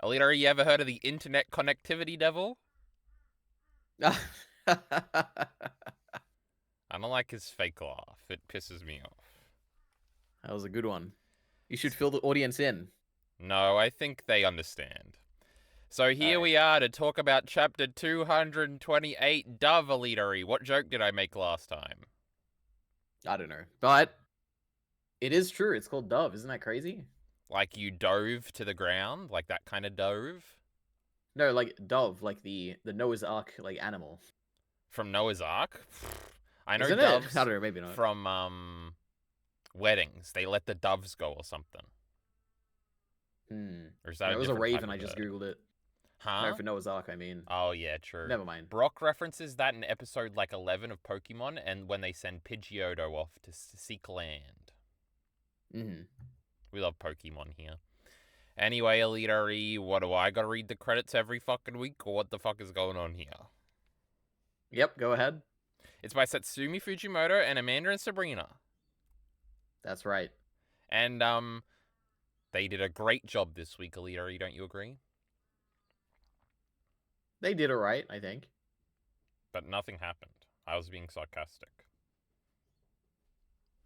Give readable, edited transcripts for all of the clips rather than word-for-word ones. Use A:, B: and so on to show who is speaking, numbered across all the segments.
A: EliteAri, you ever heard of the internet connectivity devil?
B: That
A: I don't like his fake laugh. It pisses me off.
B: was a good one. You should fill the audience in.
A: No, I think they understand. So here
B: Alright.
A: we are to talk about chapter 228, Dove, EliteAri. What joke did I make last time?
B: I don't know. But it is true. It's called Dove. Isn't that crazy?
A: Like you dove to the ground? Like that kind of dove?
B: No, like Dove, like the Noah's Ark like animal.
A: From Noah's Ark? I know
B: Isn't it?
A: doves
B: I don't know, maybe not.
A: from weddings. They let the doves go or something. Or is that
B: No,
A: a
B: it was a
A: different type
B: raven,
A: of
B: I just
A: bird?
B: googled it.
A: Huh?
B: No, for Noah's Ark, I mean.
A: Oh, yeah, true.
B: Never mind.
A: Brock references that in episode like 11 of Pokemon and when they send Pidgeotto off to seek land. We love Pokemon here. Anyway, EliteAri, what do I gotta read the credits every fucking week, or what the fuck is going on here?
B: Yep, go ahead.
A: It's by Satsumi Fujimoto and Amanda and Sabrina.
B: That's right.
A: And, they did a great job this week, EliteAri, don't you agree?
B: They did it right, I think.
A: But nothing happened. I was being sarcastic.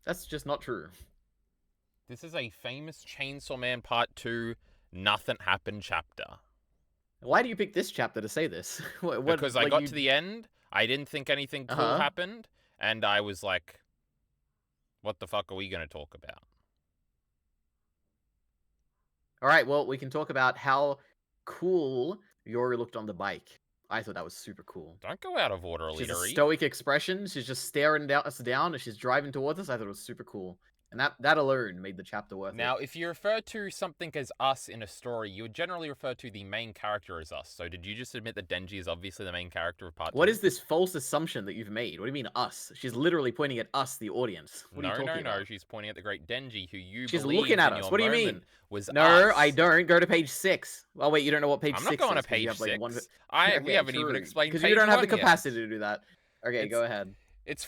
B: That's just not true.
A: This is a famous Chainsaw Man Part 2 Nothing Happened chapter.
B: Why do you pick this chapter to say this?
A: Because I got to the end, I didn't think anything cool happened, and I was like, what the fuck are we going to talk about?
B: Alright, well, we can talk about how cool Yoru looked on the bike. I thought that was super cool.
A: Don't go out of order,
B: She has a
A: EliteAri.
B: stoic expression. She's just staring us down as she's driving towards us. I thought it was super cool. And that alone made the chapter worth it.
A: Now, if you refer to something as us in a story, you would generally refer to the main character as us. So did you just admit that Denji is obviously the main character of Part 2?
B: What is this false assumption that you've made? What do you mean us? She's literally pointing at us, the audience. What are you talking about?
A: No. She's pointing at the great Denji, who
B: She's looking at us. What do you mean?
A: Was
B: no,
A: us.
B: I don't. Go to page 6. Oh, wait, you don't know what page 6 is.
A: I'm not going to page 6. We haven't even explained page 1
B: because you don't have the
A: yet.
B: capacity to do that. Okay, go ahead.
A: It's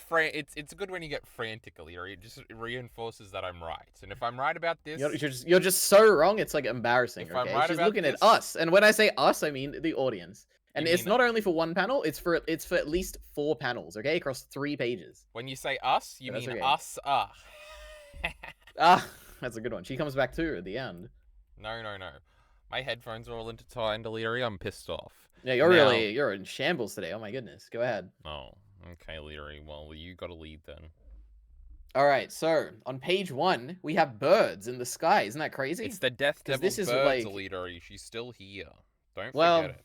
A: good when you get frantic, EliteAri. It just reinforces that I'm right. And if I'm right about this...
B: You're just so wrong, it's like embarrassing,
A: if
B: okay?
A: I'm right
B: She's
A: about
B: looking at us. And when I say us, I mean the audience. And it's not only for one panel, it's for at least 4 panels, okay? Across 3 pages.
A: When you say us, you mean
B: okay.
A: us.
B: That's a good one. She comes back too at the end.
A: No. My headphones are all intertwined, EliteAri. I'm pissed off.
B: Yeah, you're in shambles today. Oh my goodness. Go ahead.
A: Oh, okay, EliteAri. Well, you gotta lead then.
B: Alright, so on page 1, we have birds in the sky. Isn't that crazy?
A: It's the Death Devil
B: this is
A: birds,
B: like...
A: EliteAri. She's still here. Don't
B: well,
A: forget it.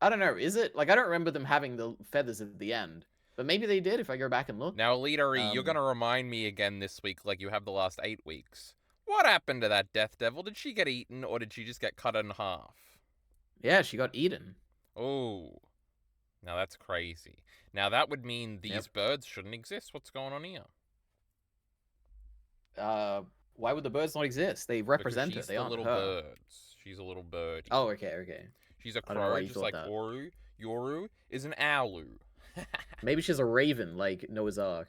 B: I don't know. Is it? Like, I don't remember them having the feathers at the end. But maybe they did if I go back and look.
A: Now, EliteAri, you're gonna remind me again this week like you have the last 8 weeks. What happened to that Death Devil? Did she get eaten, or did she just get cut in half?
B: Yeah, she got eaten.
A: Oh. Now that's crazy. Now that would mean these birds shouldn't exist. What's going on here?
B: Why would the birds not exist? They represent her. They aren't
A: little
B: her.
A: birds. She's a little bird.
B: Oh, okay.
A: She's a crow, just like Oru. Yoru is an owlu.
B: Maybe she's a raven, like Noah's Ark.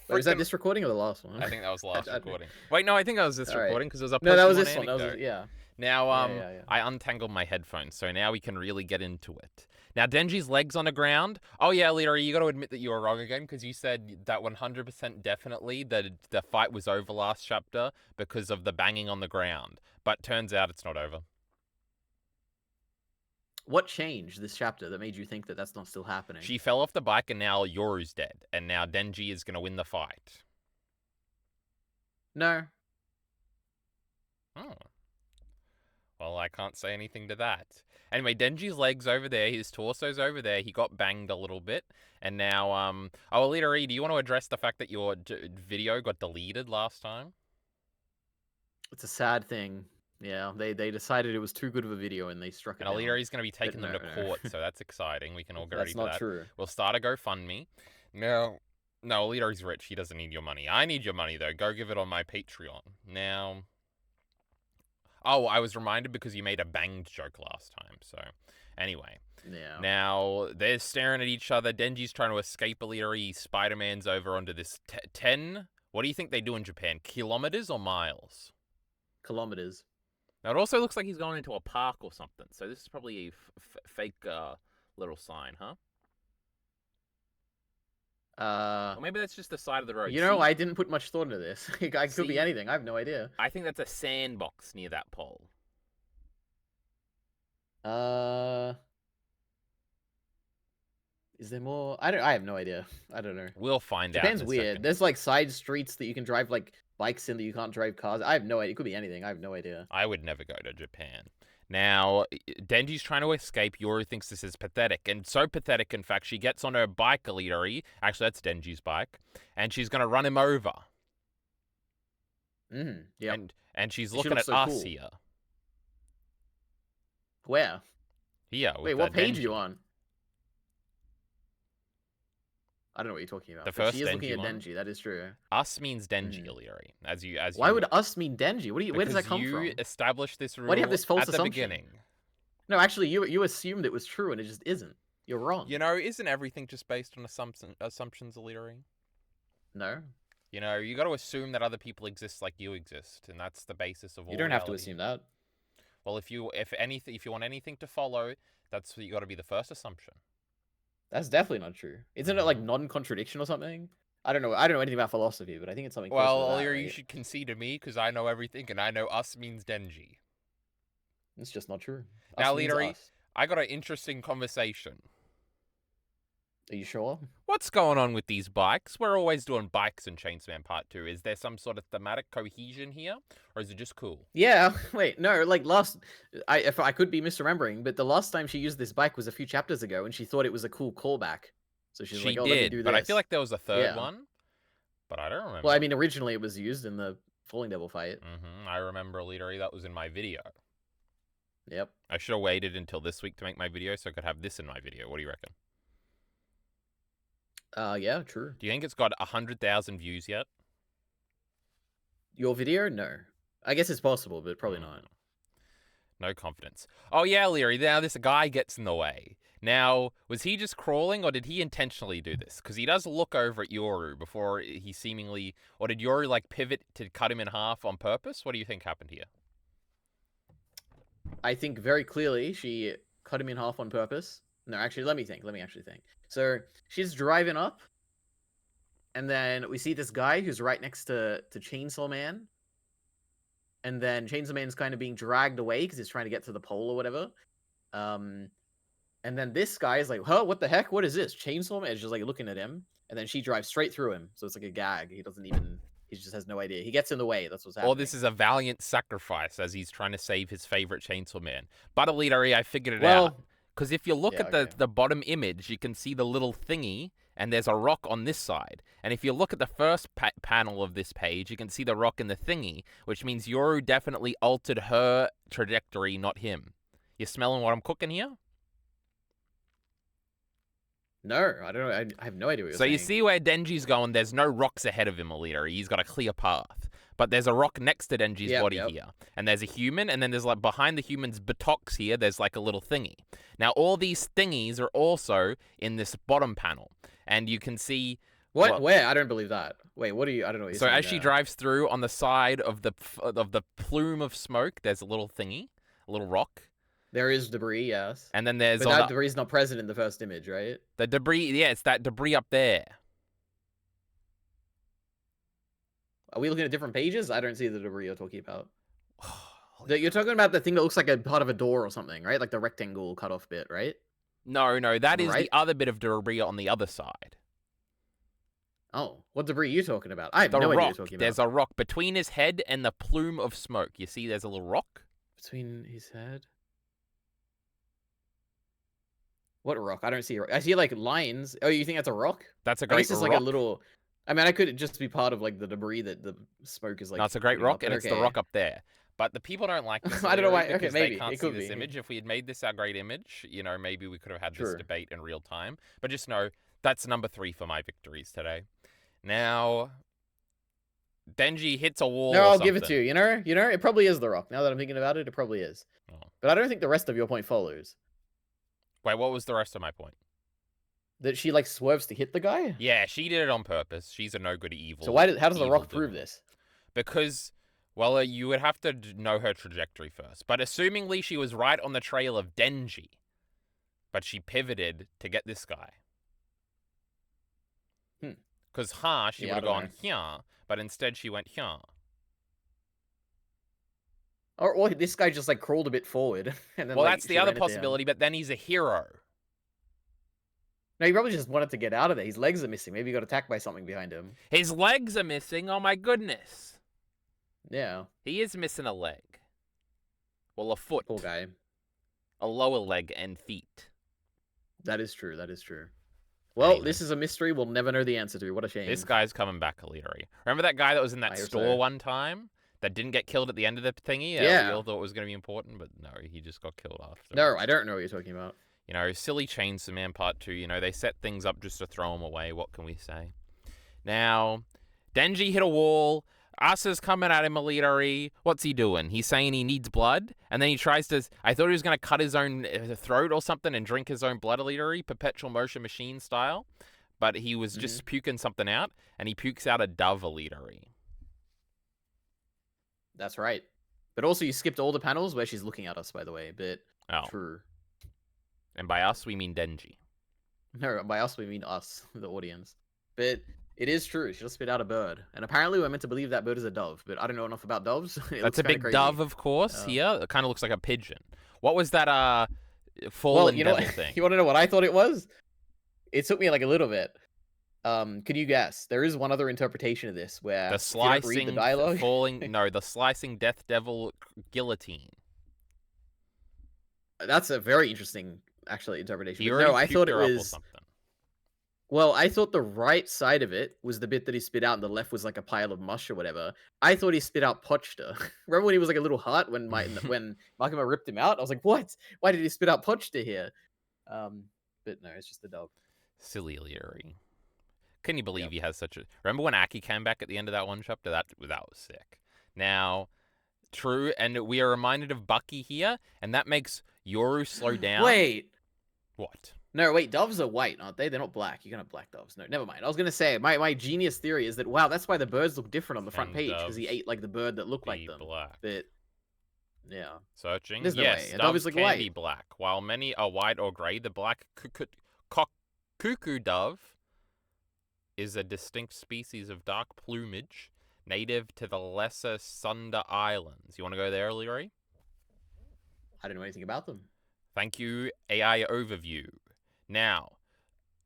A: Or
B: is that this recording or the last one?
A: I think that was the last recording. Wait, no, I think that was this recording because it was a
B: no, that was this
A: anecdote.
B: one. Yeah.
A: Now, I untangled my headphones, so now we can really get into it. Now, Denji's legs on the ground. Oh, yeah, EliteAri, you got to admit that you were wrong again, because you said that 100% definitely that the fight was over last chapter because of the banging on the ground. But turns out it's not over.
B: What changed this chapter that made you think that that's not still happening?
A: She fell off the bike, and now Yoru's dead, and now Denji is going to win the fight.
B: No.
A: Oh. Well, I can't say anything to that. Anyway, Denji's leg's over there, his torso's over there, he got banged a little bit, and now, oh, EliteAri, do you want to address the fact that your video got deleted last time?
B: It's a sad thing. Yeah, they decided it was too good of a video, and they struck it down.
A: And EliteAri's going to be taking them to court, so that's exciting. We can all get ready for that.
B: That's not true.
A: We'll start a GoFundMe. No, EliteAri's rich, he doesn't need your money. I need your money, though. Go give it on my Patreon. Now... Oh, I was reminded because you made a banged joke last time, so... Anyway.
B: Yeah.
A: Now, they're staring at each other. Denji's trying to escape EliteAri. Spider-Man's over onto this 10... What do you think they do in Japan? Kilometers or miles?
B: Kilometers.
A: Now, it also looks like he's going into a park or something, so this is probably a fake little sign, huh? Or maybe that's just the side of the road.
B: You know, I didn't put much thought into this. It could be anything. I have no idea.
A: I think that's a sandbox near that pole.
B: Is there more? I have no idea. I don't know.
A: We'll find out.
B: Japan's weird. There's like side streets that you can drive like bikes in that you can't drive cars. I have no idea. It could be anything. I have no idea.
A: I would never go to Japan. Now, Denji's trying to escape. Yoru thinks this is pathetic. And so pathetic, in fact, she gets on her bike, EliteAri. Actually, that's Denji's bike. And she's going to run him over.
B: Yeah.
A: And she's looking at us here.
B: Where?
A: Here.
B: Wait, what page are you on? I don't know what you're talking about.
A: The first
B: she is
A: Denji
B: looking at
A: one?
B: Denji. That is true.
A: Us means Denji, EliteAri.
B: Why would us mean Denji? Where does that come from?
A: You established this rule.
B: Why do you have this false
A: at the
B: assumption?
A: beginning.
B: No, actually, you assumed it was true, and it just isn't. You're wrong.
A: You know, isn't everything just based on assumptions, EliteAri?
B: No.
A: You know, you got to assume that other people exist like you exist, and that's the basis of all.
B: You don't have to assume that.
A: Well, if you want anything to follow, that's you got to be the first assumption.
B: That's definitely not true. Isn't it like non-contradiction or something? I don't know. I don't know anything about philosophy, but I think it's something.
A: Well,
B: close to that,
A: you should concede to me because I know everything, and I know us means Denji.
B: It's just not true.
A: Now, EliteAri, I got an interesting conversation.
B: Are you sure?
A: What's going on with these bikes? We're always doing bikes in Chainsaw Man Part 2. Is there some sort of thematic cohesion here? Or is it just cool?
B: Yeah, wait, no, like if I could be misremembering, but the last time she used this bike was a few chapters ago, and she thought it was a cool callback. So she's like, oh, let me do this.
A: But I feel like there was a third one. But I don't remember.
B: Well, I mean, originally it was used in the Falling Devil fight.
A: I remember, EliteAri, that was in my video.
B: Yep.
A: I should have waited until this week to make my video so I could have this in my video. What do you reckon?
B: Yeah, true.
A: Do you think it's got 100,000 views yet?
B: Your video? No. I guess it's possible, but probably not.
A: No confidence. Oh, yeah, EliteAri, now this guy gets in the way. Now, was he just crawling, or did he intentionally do this? Because he does look over at Yoru before he seemingly... Or did Yoru, like, pivot to cut him in half on purpose? What do you think happened here?
B: I think very clearly she cut him in half on purpose. No, actually, let me actually think. So she's driving up, and then we see this guy who's right next to Chainsaw Man. And then Chainsaw Man's kind of being dragged away because he's trying to get to the pole or whatever. And then this guy is like, huh, what the heck? What is this? Chainsaw Man is just like looking at him. And then she drives straight through him. So it's like a gag. He just has no idea. He gets in the way. That's what's happening.
A: Or this is a valiant sacrifice as he's trying to save his favorite Chainsaw Man. But EliteAri, I figured it out. Because if you look at the bottom image, you can see the little thingy, and there's a rock on this side. And if you look at the first panel of this page, you can see the rock and the thingy, which means Yoru definitely altered her trajectory, not him. You smelling what I'm cooking here?
B: No, I don't know. I have no idea what you're saying.
A: So you see where Denji's going, there's no rocks ahead of him, EliteAri. He's got a clear path. But there's a rock next to Denji's body here. And there's a human, and then there's like behind the human's buttocks here, there's like a little thingy. Now, all these thingies are also in this bottom panel. And you can see...
B: What? Where? I don't believe that. Wait, what are you... I don't know what you're saying.
A: So as she drives through, on the side of the plume of smoke, there's a little thingy, a little rock.
B: There is debris, yes.
A: And then there's...
B: But that debris is not present in the first image, right?
A: The debris... Yeah, it's that debris up there.
B: Are we looking at different pages? I don't see the debris you're talking about. You're talking about the thing that looks like a part of a door or something, right? Like the rectangle cut off bit, right?
A: No, that is the other bit of debris on the other side.
B: Oh, what debris are you talking about? I have no idea what you're talking about.
A: There's a rock between his head and the plume of smoke. You see there's a little rock?
B: Between his head? What rock? I don't see a rock. I see like lines. Oh, you think that's a rock?
A: That's a great rock.
B: It's like a little... I mean, I could just be part of like the debris that the smoke is like...
A: No, it's a great rock, and it's the rock up there. But the people don't like this.
B: I don't know why.
A: Okay,
B: maybe.
A: They can't see this image. If we had made this our great image, you know, maybe we could have had this debate in real time. But just know, that's number 3 for my victories today. Now, Denji hits a wall.
B: No, I'll give it to you. You know, it probably is the rock. Now that I'm thinking about it, it probably is. Oh. But I don't think the rest of your point follows.
A: Wait, what was the rest of my point?
B: That she like swerves to hit the guy?
A: Yeah, she did it on purpose. She's a no good evil.
B: So how does the rock prove this?
A: Because Well, you would have to know her trajectory first. But assumingly she was right on the trail of Denji. But she pivoted to get this guy. Because she would have gone here, but instead she went here.
B: Or this guy just like crawled a bit forward, and then
A: well,
B: like,
A: that's the other possibility. But then he's a hero.
B: No, he probably just wanted to get out of there. His legs are missing. Maybe he got attacked by something behind him.
A: His legs are missing. Oh my goodness.
B: Yeah.
A: He is missing a leg. Well, a foot.
B: Poor guy.
A: A lower leg and feet.
B: That is true. That is true. Well, this is a mystery we'll never know the answer to. What a shame.
A: This guy's coming back, EliteAri. Remember that guy that was in that store one time? That didn't get killed at the end of the thingy?
B: Yeah.
A: We all thought it was going to be important, but no, he just got killed after.
B: No, I don't know what you're talking about.
A: You know, silly Chainsaw Man Part 2, you know, they set things up just to throw him away. What can we say? Now, Denji hit a wall. Asa's coming at him, EliteAri. What's he doing? He's saying he needs blood, and then he tries to... I thought he was going to cut his own throat or something and drink his own blood, EliteAri, perpetual motion machine style. But he was just puking something out, and he pukes out a dove, EliteAri.
B: That's right. But also, you skipped all the panels where she's looking at us, by the way. But true.
A: And by us, we mean Denji.
B: No, by us, we mean us, the audience. But it is true. She just spit out a bird. And apparently, we're meant to believe that bird is a dove. But I don't know enough about doves.
A: That's a big dove, of course, here. It kind of looks like a pigeon. What was that fallen devil thing?
B: You want to know what I thought it was? It took me like a little bit. Could you guess? There is one other interpretation of this where
A: the slicing,
B: read the dialogue...
A: the slicing death devil guillotine.
B: That's a very interesting, actually, interpretation. No, I thought it was... Well, I thought the right side of it was the bit that he spit out, and the left was like a pile of mush or whatever. I thought he spit out Pochta. Remember when he was like a little heart when Makima ripped him out? I was like, what? Why did he spit out Pochta here? But no, it's just a dog.
A: Silly EliteAri. Can you believe he has such a... Remember when Aki came back at the end of that one chapter? That was sick. Now, true, and we are reminded of Bucky here, and that makes Yoru slow down.
B: Wait.
A: What?
B: No, wait, doves are white, aren't they? They're not black. You can have black doves. No, never mind. I was going to say, my genius theory is that, wow, that's why the birds look different on the front page, because he ate, like, the bird that looked like them.
A: Black.
B: But, yeah.
A: Searching?
B: There's no way. A
A: doves
B: can
A: white. Be black. While many are white or grey, the black cuckoo dove is a distinct species of dark plumage native to the Lesser Sunda Islands. You want to go there, EliteAri?
B: I don't know anything about them.
A: Thank you, AI overview. Now,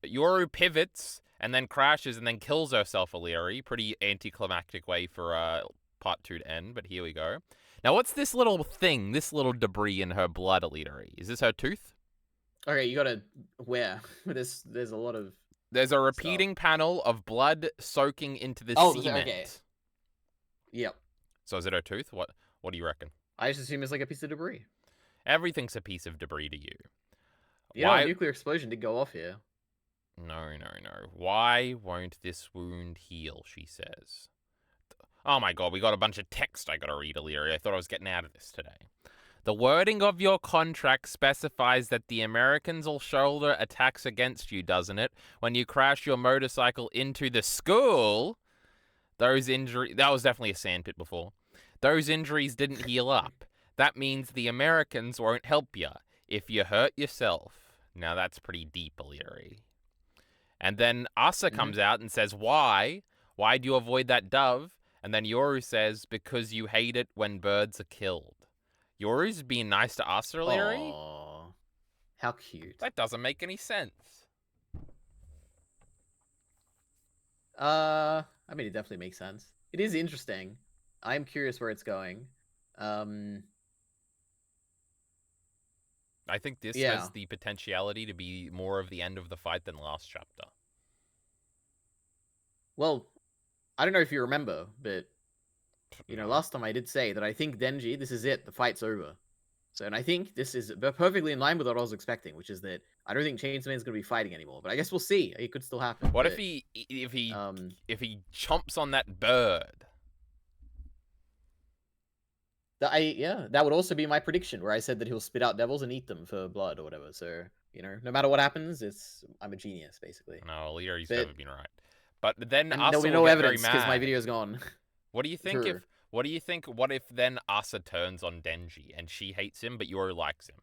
A: Yoru pivots and then crashes and then kills herself, EliteAri. Pretty anticlimactic way for part 2 to end, but here we go. Now, what's this little thing, this little debris in her blood, EliteAri? Is this her tooth?
B: Okay, you gotta... Where? There's a lot of...
A: There's a repeating panel of blood soaking into the cement.
B: Okay. Yep.
A: So is it her tooth? What do you reckon?
B: I just assume it's like a piece of debris.
A: Everything's a piece of debris to you.
B: Yeah, a nuclear explosion did go off here.
A: No. Why won't this wound heal, she says. Oh my god, we got a bunch of text I gotta read, EliteAri. I thought I was getting out of this today. The wording of your contract specifies that the Americans will shoulder attacks against you, doesn't it? When you crash your motorcycle into the school, those injuries... That was definitely a sandpit before. Those injuries didn't heal up. That means the Americans won't help you if you hurt yourself. Now that's pretty deep, EliteAri. And then Asa comes out and says, why? Why do you avoid that dove? And then Yoru says, because you hate it when birds are killed. Yoru's being nice to Asa, EliteAri?
B: Aww. How cute.
A: That doesn't make any sense.
B: I mean, it definitely makes sense. It is interesting. I'm curious where it's going.
A: I think this has the potentiality to be more of the end of the fight than last chapter.
B: Well, I don't know if you remember, but... You know, last time I did say that I think Denji, this is it, the fight's over. So, and I think this is perfectly in line with what I was expecting, which is that I don't think Chainsaw Man's going to be fighting anymore. But I guess we'll see. It could still happen.
A: What if he chomps on that bird?
B: That would also be my prediction, where I said that he'll spit out devils and eat them for blood or whatever. So, you know, no matter what happens, I'm a genius, basically.
A: No, EliteAri's never been right. But then
B: Asa there'll be no evidence because my video's gone.
A: What do you think What do you think? What if then Asa turns on Denji and she hates him, but Yoru likes him?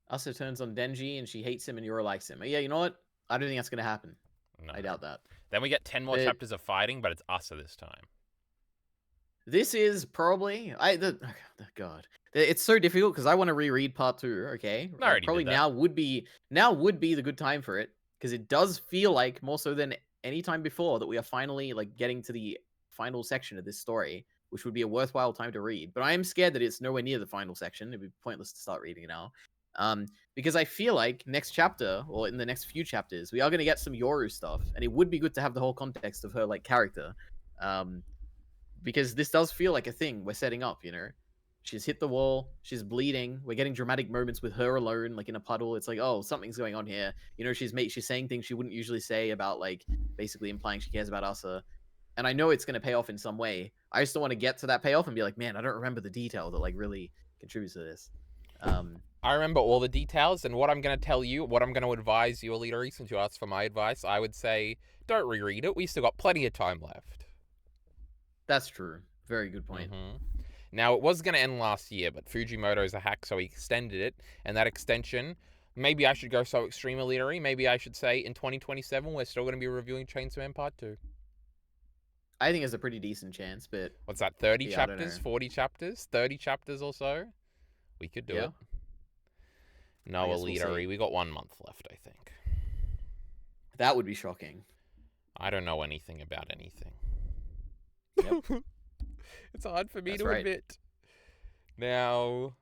B: Asa turns on Denji and she hates him and Yoro likes him. Yeah, you know what? I don't think that's gonna happen.
A: No.
B: I doubt that.
A: Then we get 10 more chapters of fighting, but it's Asa this time.
B: This is probably God. It's so difficult because I want to reread part 2. Okay, probably now would be the good time for it because it does feel like more so than any time before that we are finally like getting to the final section of this story, which would be a worthwhile time to read. But I am scared that it's nowhere near the final section. It'd be pointless to start reading it now. Because I feel like next chapter or in the next few chapters we are going to get some Yoru stuff, and it would be good to have the whole context of her like character. Because this does feel like a thing we're setting up, you know. She's hit the wall, she's bleeding, we're getting dramatic moments with her alone, like in a puddle. It's like, oh, something's going on here. You know, she's saying things she wouldn't usually say about, like, basically implying she cares about Asa. And I know it's going to pay off in some way. I just don't want to get to that payoff and be like, man, I don't remember the detail that, like, really contributes to this.
A: I remember all the details, and what I'm going to tell you, what I'm going to advise you, EliteAri, since you asked for my advice, I would say don't reread it. We still got plenty of time left.
B: That's true. Very good point.
A: Now, it was going to end last year, but Fujimoto's a hack, so he extended it. And that extension, maybe I should go so extreme, EliteAri. Maybe I should say in 2027, we're still going to be reviewing Chainsaw Man Part 2.
B: I think it's a pretty decent chance, but...
A: What's that, 30 chapters? 40 chapters? 30 chapters or so? We could do it. No, EliteAri, we got 1 month left, I think.
B: That would be shocking.
A: I don't know anything about anything.
B: Yep.
A: It's hard for me to admit. Now,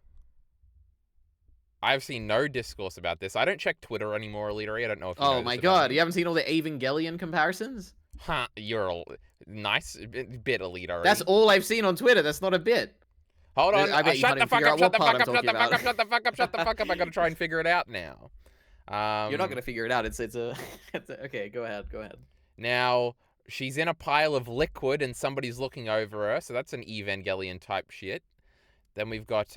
A: I've seen no discourse about this. I don't check Twitter anymore, EliteAri. I don't know if you
B: Oh my god, you haven't seen all the Evangelion comparisons?
A: Huh, you're a nice bit, EliteAri.
B: That's all I've seen on Twitter. That's not a bit.
A: Hold on. Shut the fuck up, shut the fuck up, shut the fuck up, shut the fuck up, shut the fuck up. I gotta try and figure it out now.
B: You're not gonna figure it out. It's a okay, go ahead.
A: Now, she's in a pile of liquid and somebody's looking over her, so that's an Evangelion type shit. Then we've got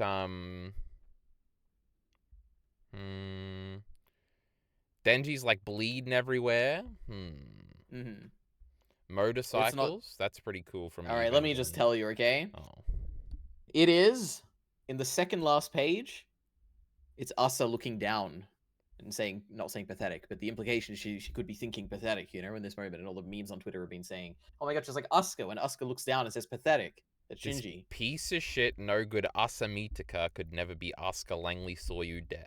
A: Denji's like bleeding everywhere. Motorcycles. That's pretty cool from
B: All right, let me just tell you, okay?
A: Oh.
B: It is in the second last page. It's Asa looking down and not saying pathetic, but the implication is she could be thinking pathetic, you know, in this moment, and all the memes on Twitter have been saying, oh my god, just like Asuka, when Asuka looks down and says pathetic. That's Shinji.
A: This piece of shit, no good Asa Mitaka could never be Asuka Langley Soyu Des.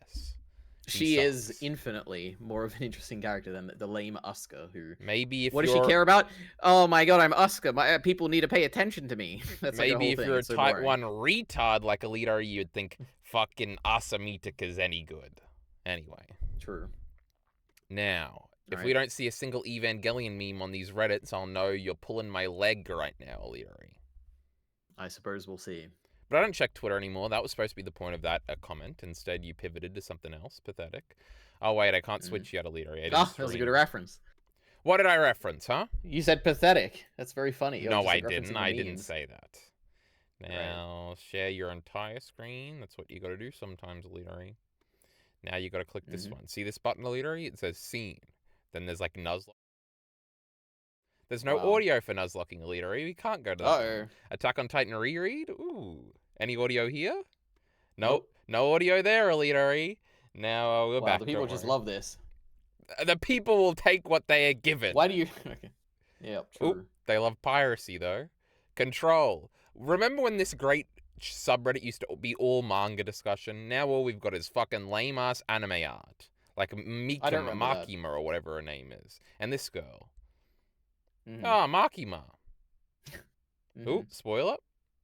B: She is infinitely more of an interesting character than the lame Asuka, who...
A: Maybe if
B: what does she care about? Oh my god, I'm Asuka. People need to pay attention to me. That's
A: maybe
B: like
A: if you're a type 1 retard like EliteAri, you'd think fucking Asa Mitaka's any good. Anyway.
B: True.
A: Now, if we don't see a single Evangelion meme on these Reddits, I'll know you're pulling my leg right now, EliteAri.
B: I suppose we'll see.
A: But I don't check Twitter anymore. That was supposed to be the point of that comment. Instead, you pivoted to something else. Pathetic. Oh, wait, I can't switch yet, EliteAri.
B: That was a good reference.
A: What did I reference, huh?
B: You said pathetic. That's very funny.
A: No, I didn't. I didn't say that. Now, share your entire screen. That's what you got to do sometimes, EliteAri. Now you got to click this one. See this button, EliteAri? It says scene. Then there's like Nuzlocke. There's no audio for Nuzlocking, EliteAri. We can't go to that. Attack on Titan reread? Ooh. Any audio here? Nope. No audio there, EliteAri. Now we're back.
B: The people just love this.
A: The people will take what they are given.
B: Why do you... Okay. Yeah, true.
A: Ooh, they love piracy, though. Control. Remember when this great subreddit used to be all manga discussion? Now all we've got is fucking lame-ass anime art. Like Makima or whatever her name is. And this girl. Makima. Ooh, spoiler.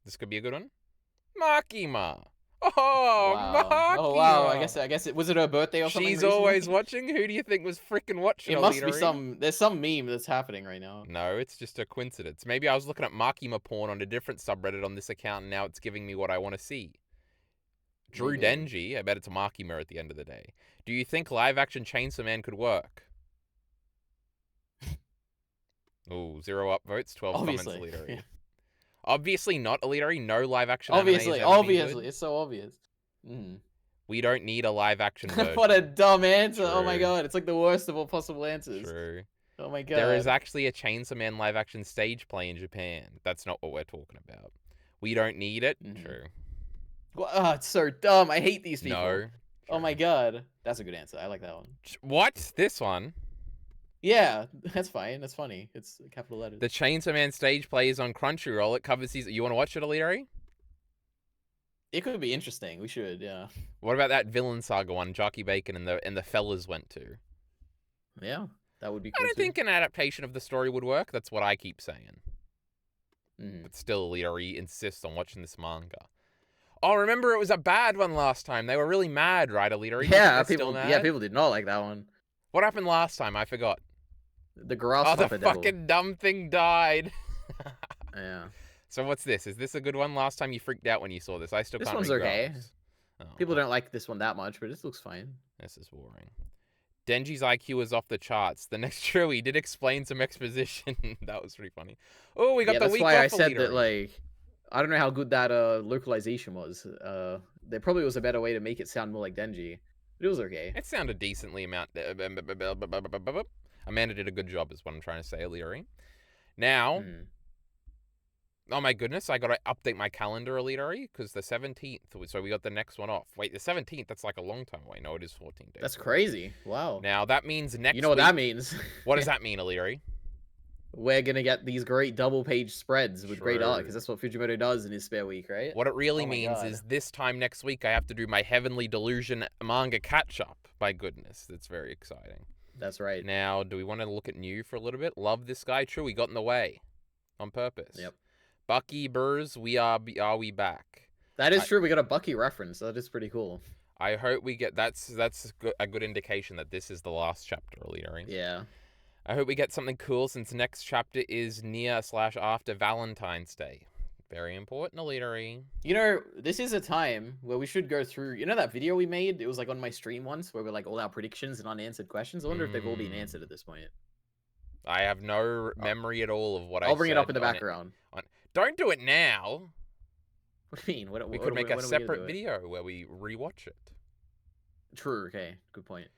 A: This could be a good one. Makima. Oh,
B: wow.
A: Makima.
B: Oh, wow. I guess was it her birthday or something?
A: She's always watching. Who do you think was freaking watching?
B: It must be there's some meme that's happening right now.
A: No, it's just a coincidence. Maybe I was looking at Makima porn on a different subreddit on this account, and now it's giving me what I want to see. Drew Denji. I bet it's Makima at the end of the day. Do you think live-action Chainsaw Man could work? Ooh, 0 upvotes, 12 comments, EliteAri. Obviously not, EliteAri. No live-action anime.
B: Obviously. It's so obvious.
A: We don't need a live-action version.
B: What a dumb answer. True. Oh my god, it's like the worst of all possible answers.
A: True.
B: Oh my god.
A: There is actually a Chainsaw Man live-action stage play in Japan. That's not what we're talking about. We don't need it. True.
B: Well, it's so dumb. I hate these people.
A: No.
B: Oh my god. That's a good answer. I like that one.
A: What? This one?
B: Yeah, that's fine. That's funny. It's capital letters.
A: The Chainsaw Man stage play is on Crunchyroll. It covers these. You want to watch it, EliteAri?
B: It could be interesting. We should, yeah.
A: What about that Villain Saga one Jockey Bacon and the fellas went to?
B: Yeah, that would be cool.
A: I don't think an adaptation of the story would work. That's what I keep saying. But still, EliteAri insists on watching this manga. Oh, remember it was a bad one last time. They were really mad, right, EliteAri?
B: Yeah, people did not like that one.
A: What happened last time? I forgot.
B: The grasshopper
A: the
B: devil.
A: fucking dumb thing died.
B: Yeah.
A: So what's this? Is this a good one? Last time you freaked out when you saw this. I still
B: This
A: can't
B: one's
A: read
B: okay.
A: graphs. Oh,
B: People don't like this one that much, but this looks fine.
A: This is boring. Denji's IQ is off the charts. The next he did explain some exposition. That was pretty funny. Oh, we got the week off.
B: That's why I said that, like, I don't know how good that localization was. There probably was a better way to make it sound more like Denji. But it was okay.
A: It sounded decently Amanda did a good job, is what I'm trying to say, EliteAri. Now, oh my goodness, I got to update my calendar, EliteAri, because the 17th, so we got the next one off. Wait, the 17th, that's like a long time away. No, it is 14 days.
B: That's crazy. Wow.
A: Now, that means next
B: You know what that means.
A: What does that mean, EliteAri?
B: We're going to get these great double-page spreads with great art, because that's what Fujimoto does in his spare week, right?
A: What it really means is this time next week, I have to do my Heavenly Delusion manga catch-up. My goodness, that's very exciting.
B: That's right.
A: Now, do we want to look at new for a little bit? Love this guy. True, he got in the way on purpose.
B: Yep.
A: Bucky Burrs, are we back?
B: That is true. We got a Bucky reference. That is pretty cool.
A: I hope we get that's a good indication that this is the last chapter, EliteAri.
B: Yeah.
A: I hope we get something cool since next chapter is near/after Valentine's Day. Very important, EliteAri.
B: You know, this is a time where we should go through. You know that video we made? It was like on my stream once, where we're like all our predictions and unanswered questions. I wonder if they've all been answered at this point.
A: I have no memory at all of what I said.
B: I'll bring it up in the background.
A: Don't do it now.
B: What do you mean?
A: We could make a separate video where we rewatch it.
B: True. Okay. Good point.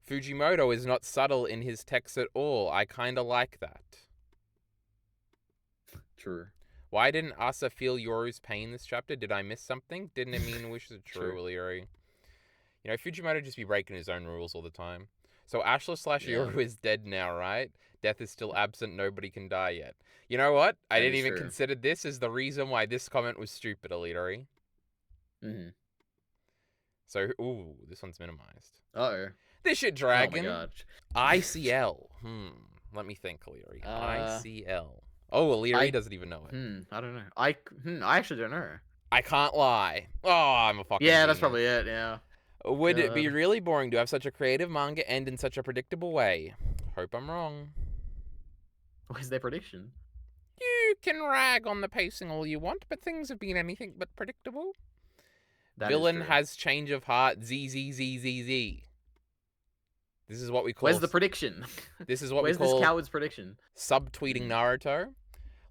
A: Fujimoto is not subtle in his texts at all. I kind of like that.
B: True.
A: Why didn't Asa feel Yoru's pain this chapter? Did I miss something? Didn't it mean wishes are true, EliteAri? You know, Fujimoto just be breaking his own rules all the time. So Ashla/Yoru is dead now, right? Death is still absent. Nobody can die yet. You know what? I didn't even consider this as the reason why this comment was stupid, EliteAri. So, ooh, this one's minimized.
B: Uh-oh.
A: This shit dragon.
B: Oh my god.
A: ICL. Let me think, EliteAri. ICL. Oh, EliteAri doesn't even know it.
B: I don't know. I actually don't know.
A: I can't lie. Oh, I'm a fucking
B: Yeah, that's probably it, yeah.
A: Would it be really boring to have such a creative manga end in such a predictable way? Hope I'm wrong.
B: What is their prediction?
A: You can rag on the pacing all you want, but things have been anything but predictable. Villain has change of heart. ZZZZZ. This is what we call.
B: Where's the prediction?
A: This is what we call.
B: Where's this coward's prediction?
A: Subtweeting Naruto.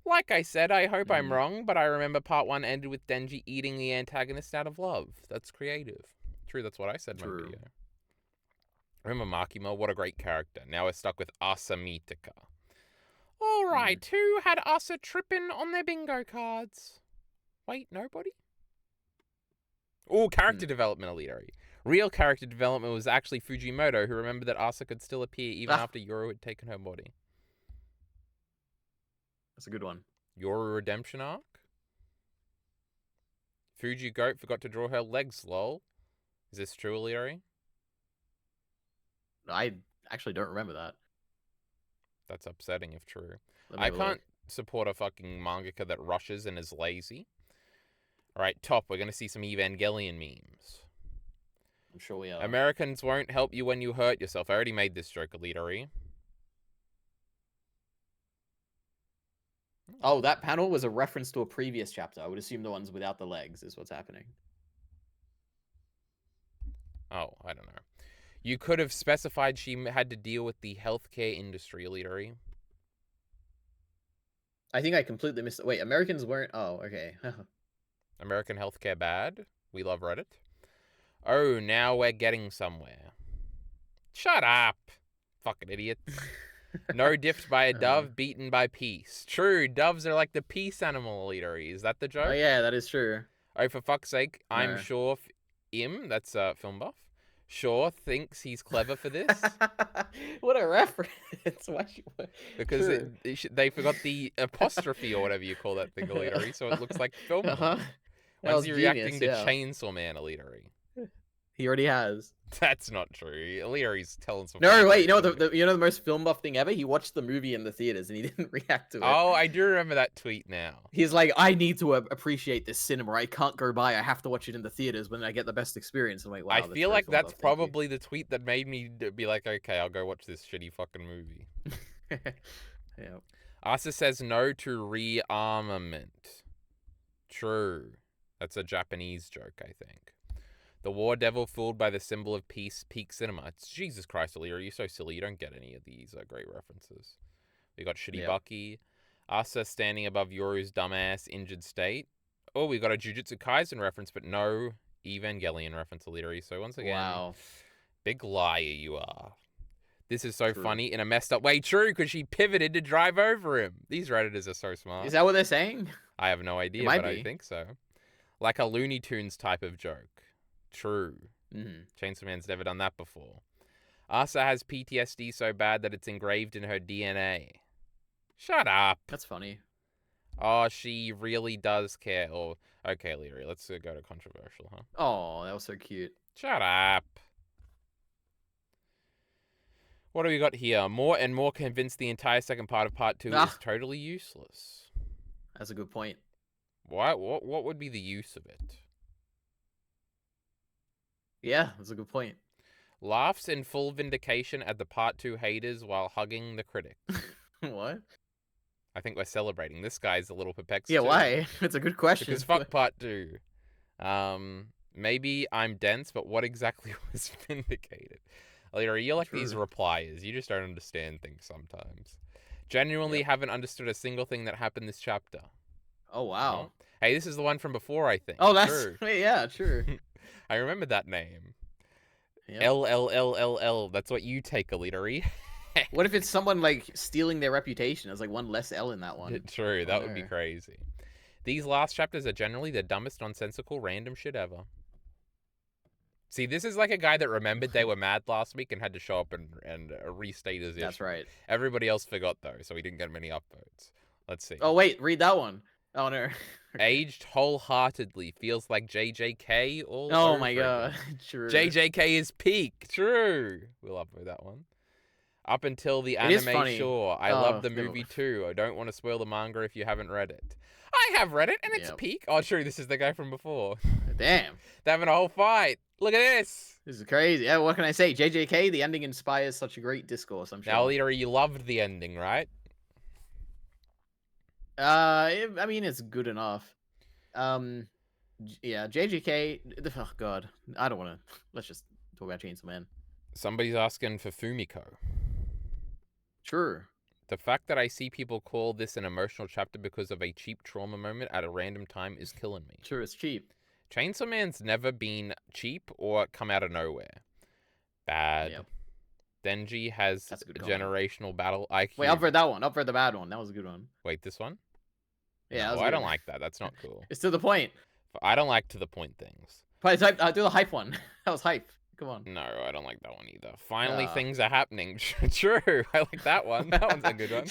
A: Like I said, I hope I'm wrong, but I remember part 1 ended with Denji eating the antagonist out of love. That's creative. True, that's what I said in my video. Remember Makima? What a great character. Now we're stuck with Asa Mitaka. Alright, who had Asa tripping on their bingo cards? Wait, nobody? Oh, character development, EliteAri. Real character development was actually Fujimoto, who remembered that Asa could still appear even after Yoru had taken her body.
B: That's a good one.
A: Yoru redemption arc? Fuji Goat forgot to draw her legs, lol. Is this true, EliteAri?
B: I actually don't remember that.
A: That's upsetting if true. I can't support a fucking mangaka that rushes and is lazy. Alright, top. We're going to see some Evangelion memes.
B: I'm sure we are.
A: Americans won't help you when you hurt yourself. I already made this joke, EliteAri.
B: Oh, that panel was a reference to a previous chapter. I would assume the ones without the legs is what's happening.
A: Oh, I don't know. You could have specified she had to deal with the healthcare industry, EliteAri.
B: I think I completely missed it. Wait, Americans weren't... Oh, okay.
A: American healthcare bad? We love Reddit. Oh, now we're getting somewhere. Shut up, fucking idiots. No diffed by a dove, beaten by peace. True, doves are like the peace animal, EliteAri. Is that the joke?
B: Oh yeah, that is true.
A: Oh, for fuck's sake, I'm
B: No.
A: sure that's film buff, sure thinks he's clever for this.
B: What a reference.
A: Because
B: True.
A: they forgot the apostrophe or whatever you call that thing, EliteAri, so it looks like film buff.
B: Uh-huh. That
A: When's
B: was
A: he
B: genius,
A: reacting to
B: yeah.
A: Chainsaw Man, EliteAri?
B: He already has.
A: That's not true. EliteAri's telling some.
B: No, wait. You know what? The most film buff thing ever. He watched the movie in the theaters and he didn't react to it.
A: Oh, I do remember that tweet now.
B: He's like, I need to appreciate this cinema. I can't go by. I have to watch it in the theaters when I get the best experience. I'm like, wow.
A: I feel like that's probably the tweet that made me be like, okay, I'll go watch this shitty fucking movie.
B: Yeah.
A: Asa says no to rearmament. True. That's a Japanese joke, I think. The war devil fooled by the symbol of peace, peak cinema. It's Jesus Christ, Alira, you're so silly. You don't get any of these great references. We got Shitty Bucky. Asa standing above Yoru's dumbass injured state. Oh, we got a Jujutsu Kaisen reference, but no Evangelion reference, Alira. So once again,
B: Wow.
A: Big liar you are. This is so funny in a messed up way. True, because she pivoted to drive over him. These Redditors are so smart.
B: Is that what they're saying?
A: I have no idea, but I think so. Like a Looney Tunes type of joke. True. Chainsaw Man's never done that before. Asa has PTSD so bad that it's engraved in her DNA. Shut up.
B: That's funny.
A: Oh, she really does care. Or okay, Leary, let's go to controversial, huh?
B: Oh, that was so cute.
A: Shut up. What do we got here? More and more convinced the entire second part of part 2 is totally useless.
B: That's a good point.
A: Why? What would be the use of it?
B: Yeah, that's a good point.
A: Laughs in full vindication at the part 2 haters while hugging the critics.
B: What?
A: I think we're celebrating. This guy's a little perplexed.
B: Yeah, why? It's a good question.
A: Because fuck part 2. Maybe I'm dense, but what exactly was vindicated? Alira, you're like these repliers. You just don't understand things sometimes. Genuinely haven't understood a single thing that happened this chapter.
B: Oh, wow.
A: Oh. Hey, this is the one from before, I think.
B: Oh, that's true. Yeah, true.
A: I remember that name.
B: Yep.
A: LLLLL. That's what you take, EliteAri.
B: What if it's someone like stealing their reputation? There's like one less L in that one.
A: True, that would be crazy. These last chapters are generally the dumbest, nonsensical, random shit ever. See, this is like a guy that remembered they were mad last week and had to show up and restate his issue.
B: That's right.
A: Everybody else forgot, though, so he didn't get many upvotes. Let's see.
B: Oh, wait, read that one. Oh, no.
A: Aged wholeheartedly. Feels like JJK all
B: Oh,
A: over
B: my God.
A: again.
B: True.
A: JJK is peak. True. We'll upvote that one. Up until the anime, sure. I love the movie, too. I don't want to spoil the manga if you haven't read it. I have read it, and it's peak. Oh, true. This is the guy from before.
B: Damn.
A: They're having a whole fight. Look at this.
B: This is crazy. Yeah, what can I say? JJK, the ending inspires such a great discourse, I'm sure.
A: Now, EliteAri, you loved the ending, right?
B: I mean, it's good enough. Yeah, JJK. Oh, God. I don't want to. Let's just talk about Chainsaw Man.
A: Somebody's asking for Fumiko.
B: True.
A: The fact that I see people call this an emotional chapter because of a cheap trauma moment at a random time is killing me.
B: True, it's cheap.
A: Chainsaw Man's never been cheap or come out of nowhere. Bad.
B: Yep.
A: Denji has
B: a
A: generational battle IQ.
B: Wait, up for that one. Up for the bad one. That was a good one.
A: Wait, this one?
B: Yeah,
A: no, I don't like that. That's not cool.
B: It's to the point.
A: I don't like to the point things.
B: But do the hype one. That was hype. Come on.
A: No, I don't like that one either. Finally, things are happening. True. I like that one. That one's a good one.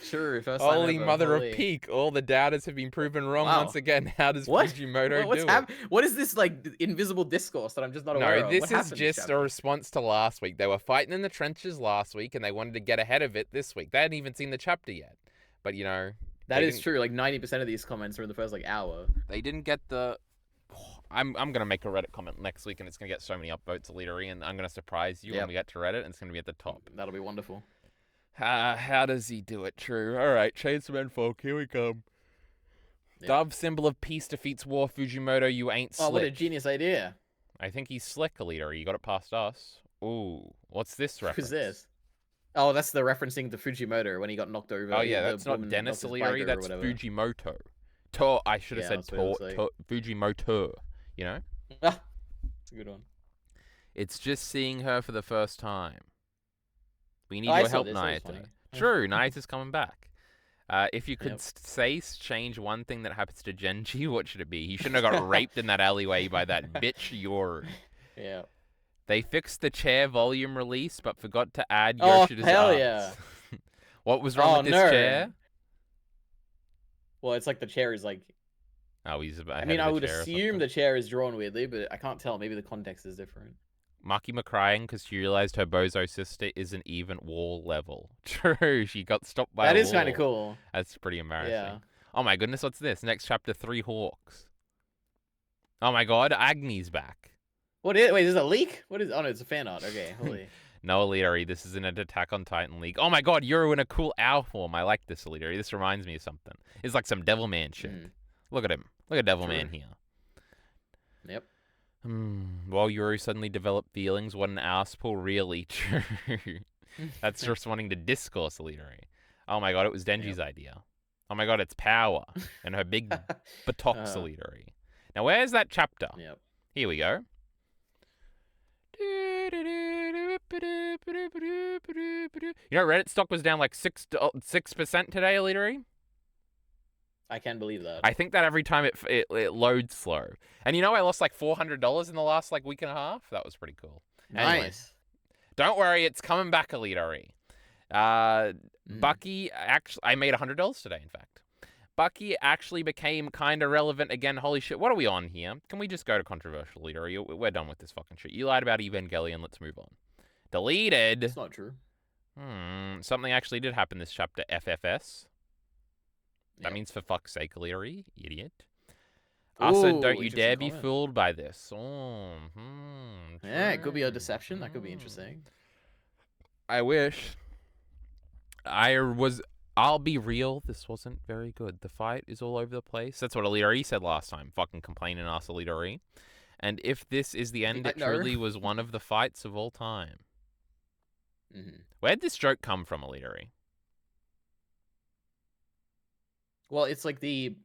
B: Sure.
A: Holy mother of peak. All the doubters have been proven wrong once again. How does Fujimoto do it?
B: What is this, like, invisible discourse that I'm just not aware of?
A: No, this is just a response to last week. They were fighting in the trenches last week, and they wanted to get ahead of it this week. They hadn't even seen the chapter yet. But, you know...
B: That is true. Like, 90% of these comments are in the first, like, hour.
A: They didn't get the... I'm going to make a Reddit comment next week, and it's going to get so many upvotes, EliteAri, and I'm going to surprise you when we get to Reddit, and it's going to be at the top.
B: That'll be wonderful.
A: How does he do it? True. All right, Chainsaw Man folk, here we come. Yep. Dove, symbol of peace, defeats war. Fujimoto, you ain't slick.
B: Oh, what a genius idea.
A: I think he's slick, EliteAri. You got it past us. Ooh, what's this reference?
B: Who's this? Oh, that's the referencing to Fujimoto when he got knocked over.
A: Oh, yeah, that's not Dennis, EliteAri. That's Fujimoto. I should have said Fujimoto, you know?
B: Ah, it's a good one.
A: It's just seeing her for the first time. We need
B: Oh, I
A: your
B: saw
A: help,
B: this. That was
A: Nayate.
B: funny.
A: True, Nayate's coming back. If you could
B: Yep.
A: change one thing that happens to Genji, what should it be? He shouldn't have got raped in that alleyway by that bitch Yoru.
B: Yeah.
A: They fixed the chair volume release, but forgot to add
B: Oh,
A: Yoshida's
B: hell
A: arts.
B: yeah.
A: What was wrong
B: Oh,
A: with this
B: no.
A: chair?
B: Well, it's like the chair is like...
A: Oh, he's ahead
B: I mean,
A: of
B: I
A: the
B: would
A: chair or
B: assume
A: something.
B: the chair is drawn weirdly, but I can't tell. Maybe the context is different.
A: Makima crying because she realized her bozo sister isn't even wall level. True, she got stopped by
B: That
A: a
B: is
A: wall.
B: kind of cool.
A: That's pretty embarrassing.
B: Yeah.
A: Oh my goodness, what's this? Next chapter, 3 Hawks. Oh my god, Agni's back.
B: What is... Wait, there's a leak? What is... Oh, no, it's a fan art. Okay, holy.
A: No, EliteAri, this is an Attack on Titan league. Oh my god, you're in a cool owl form. I like this, EliteAri. This reminds me of something. It's like some Devilman shit. Look at him. Look at Devilman here.
B: Yep.
A: While Yoru suddenly developed feelings, what an asspool, really. True. That's just wanting to discourse, EliteAri. Oh my god, it was Denji's idea. Oh my god, it's power. And her big buttocks, EliteAri. Now, where's that chapter?
B: Yep.
A: Here we go. You know, Reddit stock was down like 6% today, EliteAri.
B: I can believe that.
A: I think that every time it loads slow. And you know, I lost like $400 in the last like week and a half. That was pretty cool.
B: Nice.
A: Anyways, don't worry, it's coming back, EliteAri. Bucky actually, I made $100 today. In fact, Bucky actually became kind of relevant again. Holy shit, what are we on here? Can we just go to controversial, EliteAri? We're done with this fucking shit. You lied about Evangelion. Let's move on. Deleted.
B: It's not true.
A: Something actually did happen this chapter. FFS. That means for fuck's sake, EliteAri, idiot. Asa, don't you dare be fooled by this.
B: Yeah, it could be a deception. That could be interesting.
A: I wish. I'll be real, this wasn't very good. The fight is all over the place. That's what EliteAri said last time. Fucking complaining ass EliteAri. And if this is the end, it truly was one of the fights of all time. Where'd this joke come from, EliteAri?
B: Well, it's like the...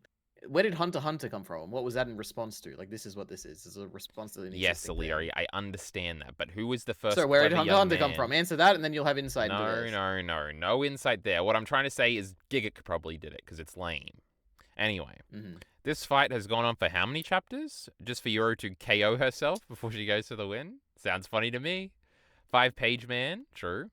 B: Where did Hunter x Hunter come from? What was that in response to? Like, this is what this is. It's a response to the...
A: Yes, EliteAri, I understand that. But who was the first...
B: So where did Hunter x Hunter come from? Answer that, and then you'll have insight into this.
A: No insight there. What I'm trying to say is Giga probably did it, because it's lame. Anyway, this fight has gone on for how many chapters? Just for Yoru to KO herself before she goes to the win? Sounds funny to me. 5-page man, true.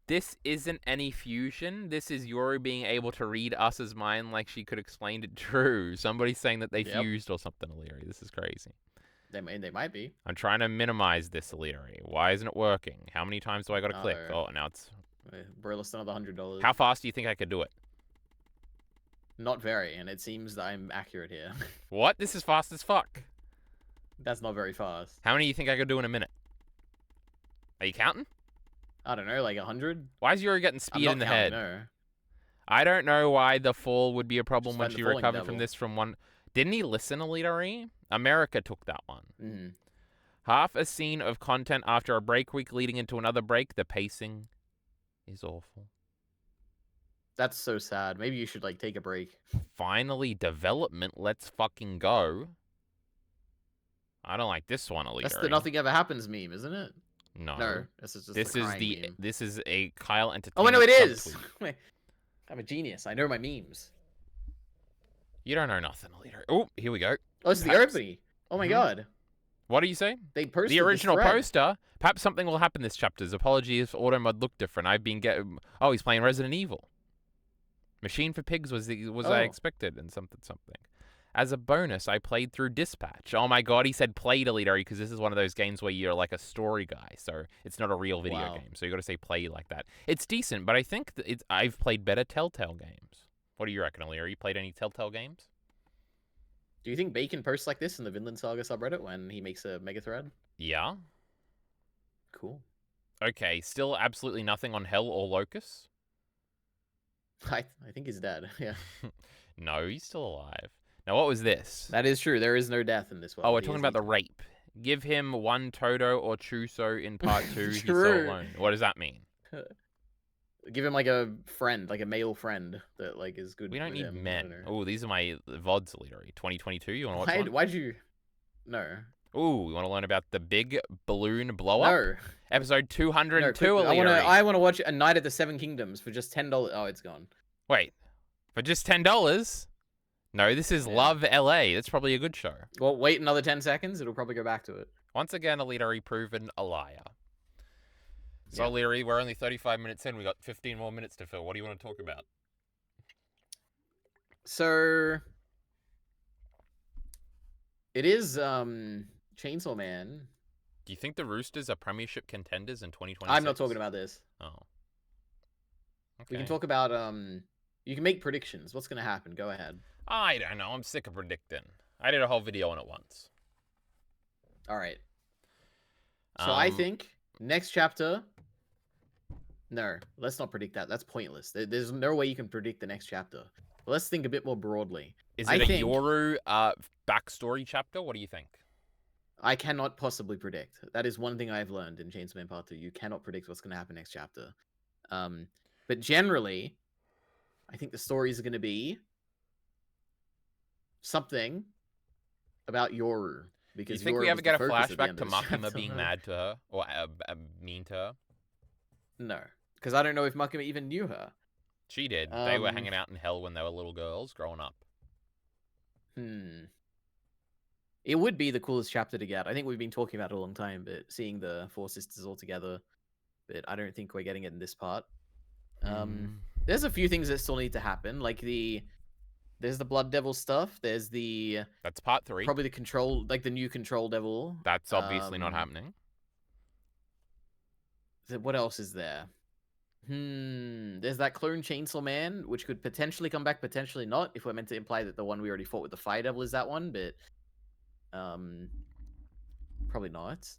A: This isn't any fusion. This is Yoru being able to read Asa's mind like she could explain it true. Somebody's saying that they fused or something, EliteAri. This is crazy.
B: They might be.
A: I'm trying to minimize this, EliteAri. Why isn't it working? How many times do I got to click? Oh, now it's...
B: Bro, less another $100.
A: How fast do you think I could do it?
B: Not very, and it seems that I'm accurate here.
A: What? This is fast as fuck.
B: That's not very fast.
A: How many do you think I could do in a minute? Are you counting?
B: I don't know, like 100?
A: Why is Yoru getting speed in the head?
B: No.
A: I don't know why the fall would be a problem when she recovered
B: devil.
A: from this from one... Didn't he listen, EliteAri? America took that one. Half a scene of content after a break week leading into another break. The pacing is awful.
B: That's so sad. Maybe you should, like, take a break.
A: Finally, development. Let's fucking go. I don't like this one, EliteAri.
B: That's the nothing ever happens meme, isn't it?
A: No.
B: This is just
A: meme. This is a Kyle Entertainment.
B: Oh, I know it is. Wait, I'm a genius. I know my memes.
A: You don't know nothing, EliteAri. Oh, here we go.
B: Oh, this is the opening. Oh my god.
A: What do you say?
B: They posted
A: the original poster. Perhaps something will happen this chapter's. Apologies if auto mod looked different. I've been getting... Oh, he's playing Resident Evil. Machine for Pigs was I expected, and something. As a bonus, I played through Dispatch. Oh my god, he said played, EliteAri, because this is one of those games where you're like a story guy, so it's not a real video game. So you got to say play like that. It's decent, but I think that I've played better Telltale games. What do you reckon, EliteAri? You played any Telltale games?
B: Do you think Bacon posts like this in the Vinland Saga subreddit when he makes a mega thread?
A: Yeah.
B: Cool.
A: Okay, still absolutely nothing on Hell or Locus?
B: I think he's dead, yeah.
A: No, he's still alive. Now, what was this?
B: That is true. There is no death in this one.
A: Oh, we're talking about the rape. Give him one Toto or Chuso in part 2. He's so alone. What does that mean?
B: Give him like a friend, like a male friend that like is good.
A: We don't need men. Oh, these are my VODs, EliteAri. 2022. You want to watch one?
B: Why'd you? No.
A: Ooh, you want to learn about the big balloon blow up?
B: No.
A: Episode 202,
B: No, quick.
A: EliteAri.
B: I wanna watch A Night at the Seven Kingdoms for just $10. Oh, it's gone.
A: Wait, for just $10? No, this is
B: Yeah.
A: Love LA. That's probably a good show.
B: Well, wait another 10 seconds. It'll probably go back to it.
A: Once again, EliteAri proven a liar. So,
B: Yeah.
A: EliteAri, we're only 35 minutes in. We got 15 more minutes to fill. What do you want to talk about?
B: So it is Chainsaw Man.
A: Do you think the Roosters are premiership contenders in 2026?
B: I'm not talking about this.
A: Oh. Okay.
B: We can talk about you can make predictions. What's gonna happen? Go ahead.
A: I don't know. I'm sick of predicting. I did a whole video on it once.
B: All right. So I think next chapter. No, let's not predict that. That's pointless. There's no way you can predict the next chapter. Let's think a bit more broadly.
A: Is it a Yoru backstory chapter? What do you think?
B: I cannot possibly predict. That is one thing I've learned in Chainsaw Man Part 2. You cannot predict what's going to happen next chapter. But generally, I think the story is going to be something about Yoru. Because
A: you think
B: Yoru
A: we ever
B: was
A: get
B: the
A: a
B: focus at the
A: flashback
B: end
A: to
B: of this
A: Makima
B: chapter.
A: being mad to her? Or mean to her?
B: No. Because I don't know if Makima even knew her.
A: She did. They were hanging out in hell when they were little girls growing up.
B: It would be the coolest chapter to get. I think we've been talking about it a long time, but seeing the four sisters all together, but I don't think we're getting it in this part. There's a few things that still need to happen, like there's the Blood Devil stuff. There's
A: that's part 3.
B: Probably the control, like the new Control Devil.
A: That's obviously not happening.
B: What else is there? There's that clone Chainsaw Man, which could potentially come back, potentially not. If we're meant to imply that the one we already fought with the Fire Devil is that one, but probably not.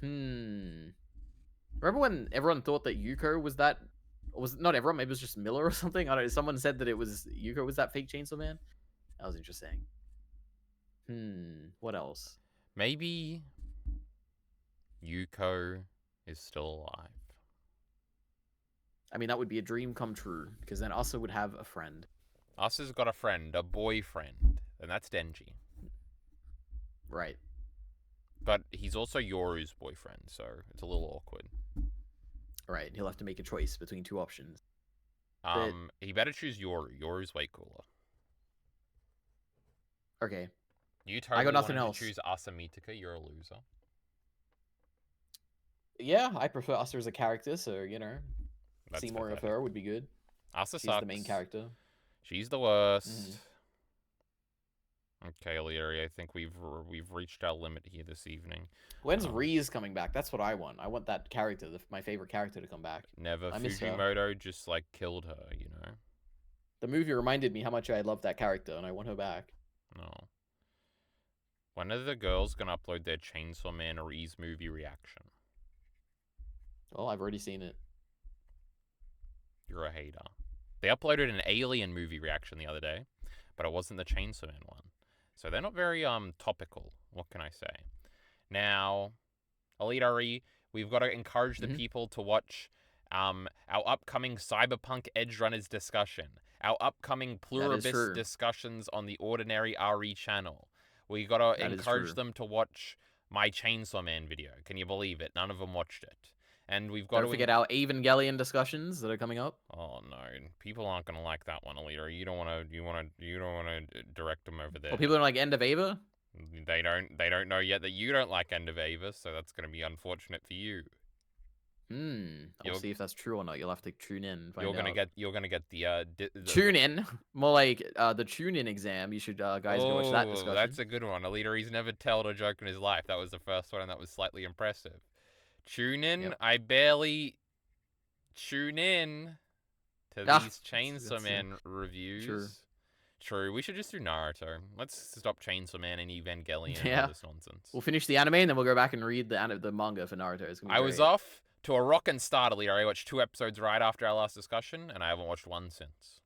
B: Remember when everyone thought that Yuko was that? Or was not everyone? Maybe it was just Miller or something. I don't know. Someone said that it was Yuko was that fake Chainsaw Man. That was interesting. What else?
A: Maybe Yuko is still alive.
B: I mean, that would be a dream come true, because then Asa would have a friend.
A: Asa's got a friend, a boyfriend, and that's Denji.
B: Right.
A: But he's also Yoru's boyfriend, so it's a little awkward.
B: Right, he'll have to make a choice between two options.
A: He better choose Yoru. Yoru's way cooler.
B: Okay.
A: You totally
B: I got nothing
A: wanted
B: else.
A: to choose Asa Mitaka. You're a loser.
B: Yeah, I prefer Asa as a character, so, you know,
A: That's
B: see more
A: pathetic.
B: of her would be good.
A: Asa
B: She's
A: sucks.
B: the main character.
A: She's the worst. Okay, EliteAri, I think we've reached our limit here this evening.
B: When's Reese coming back? That's what I want. I want that character, my favorite character, to come back.
A: Never.
B: I miss her.
A: Fujimoto just, like, killed her, you know?
B: The movie reminded me how much I love that character, and I want her back.
A: No. When are the girls gonna upload their Chainsaw Man Reese movie reaction?
B: Well, I've already seen it.
A: You're a hater. They uploaded an Alien movie reaction the other day, but it wasn't the Chainsaw Man one. So they're not very topical. What can I say? Now, EliteAri, we've got to encourage the people to watch our upcoming Cyberpunk Edge Runners discussion, our upcoming Pluribus discussions on the Ordinary RE channel. We got to encourage them to watch my Chainsaw Man video. Can you believe it? None of them watched it. And we've got
B: Don't forget our Evangelion discussions that are coming up.
A: Oh no, people aren't gonna like that one, EliteAri. You don't wanna direct them over there.
B: Well, people don't like End of Ava.
A: They don't know yet that you don't like End of Ava, so that's gonna be unfortunate for you.
B: I'll see if that's true or not. You'll have to tune in. And find
A: You're gonna get the
B: tune in. More like the tune in exam. You should guys go watch that discussion.
A: That's a good one. EliteAri's never told a joke in his life. That was the first one, and that was slightly impressive. Tune in. Yep. I barely tune in to these Chainsaw Man reviews. True. We should just do Naruto. Let's stop Chainsaw Man and Evangelion and all this nonsense.
B: We'll finish the anime and then we'll go back and read the manga for Naruto. It's gonna be
A: great. Was off to a rockin' start, EliteAri. I watched 2 episodes right after our last discussion, and I haven't watched one since.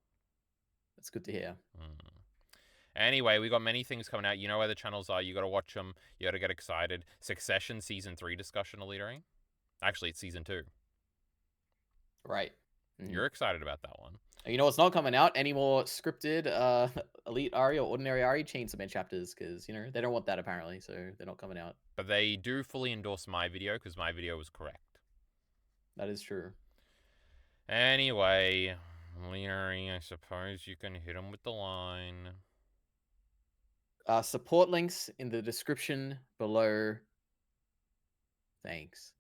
B: That's good to hear.
A: Anyway, we got many things coming out. You know where the channels are. You got to watch them. You got to get excited. Succession Season 3 discussion, EliteAri. Actually, it's Season 2.
B: Right.
A: You're excited about that one.
B: You know what's not coming out? Any more scripted Elite Ari or Ordinary Ari Chainsaw Man chapters, because, you know, they don't want that apparently, so they're not coming out.
A: But they do fully endorse my video, because my video was correct.
B: That is true.
A: Anyway, EliteAri, I suppose you can hit him with the line.
B: Support links in the description below. Thanks.